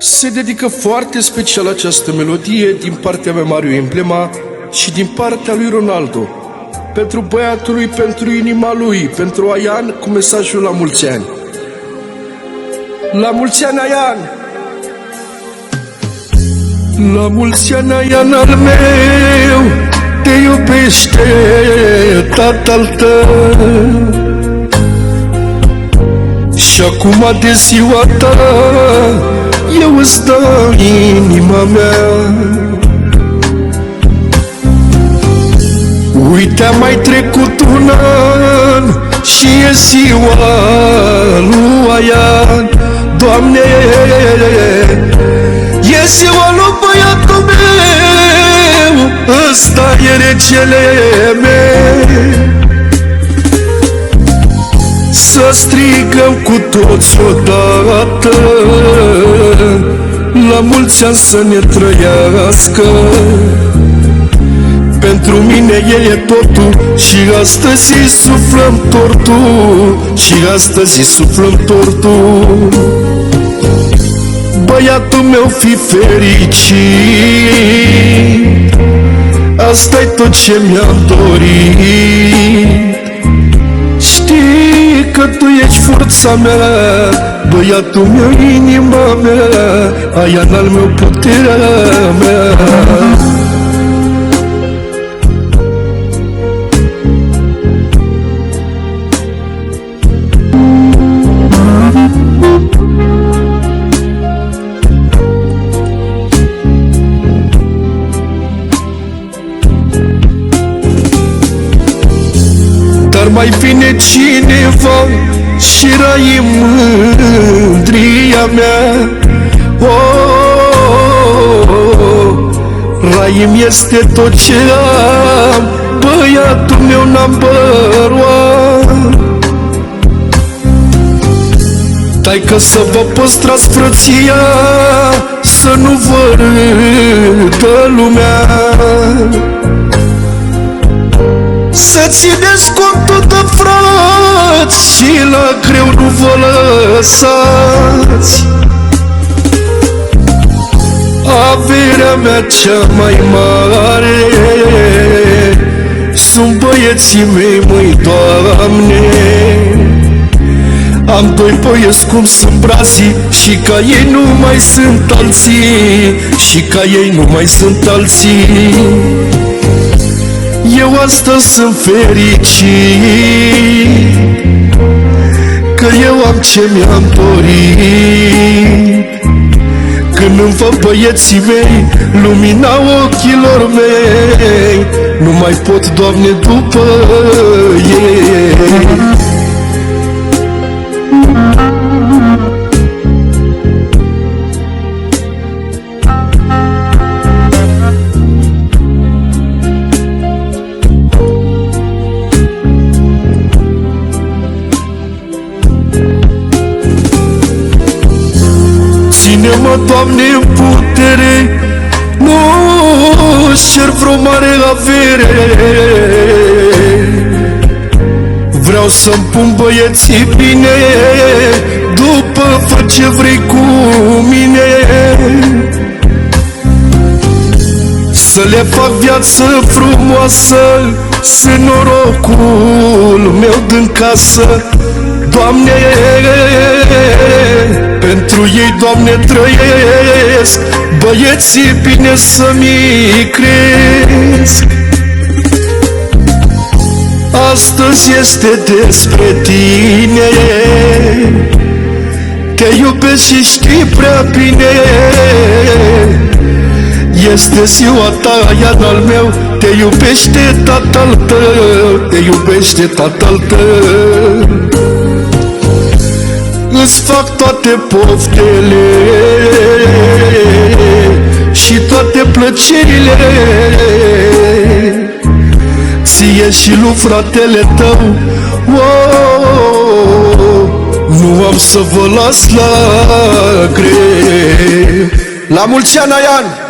Se dedică foarte special această melodie din partea mea, Mariu Emblema, și din partea lui Ronaldo, pentru băiatul lui, pentru inima lui, pentru Aian, cu mesajul la mulți ani. La mulți ani, Aian! La mulți ani, Aian al meu, te iubește tatăl tău. Și acum de ziua ta eu îți dau inima mea. Uite, a mai trecut un an și e ziua lui Aian. Doamne, e ziua lui băiatul meu, ăsta e regele meu. Să strigăm cu toți odată, la mulți ani să ne trăiască. Pentru mine el e totul și astăzi îi suflăm tortul, și astăzi îi suflăm tortul. Băiatul meu, fi fericit, asta-i tot ce mi-am dorit. Știi că tu ești forța mea, băiatul meu, inima mea, Aian al meu, puterea mea. Dar mai vine cineva și rai mândria mea. Rai-mi este tot ce am, băiatul meu number one. Taică să vă păstrați frăția, să nu vă râdă lumea. Să țineți contul de frați și la greu nu vă lăsați. Averea mea cea mai mare sunt băieții mei, măi, Doamne. Am doi băieți cum sunt brații și ca ei nu mai sunt alții, și ca ei nu mai sunt alții. Eu astăzi sunt fericit că eu am ce mi-am dorit. Când îmi văd băieții mei, lumina ochilor mei, nu mai pot, Doamne, după ei. Ține-mă, Doamne, în putere, nu-ți cer vreo mare avere. Vreau să-mi pun băieții bine, după fă ce vrei cu mine. Să le fac viață frumoasă, să norocul meu din casă. Doamne, pentru ei, Doamne, trăiesc, băieții bine să-mi cresc. Astăzi este despre tine, te iubesc și știi prea bine. Este ziua ta, Aian al meu, te iubește tatăl tău, te iubește tatăl tău. Îți fac toate poftele și toate plăcerile, ție și lui fratele tău. Nu am să vă las la greu. La mulți ani, Aian!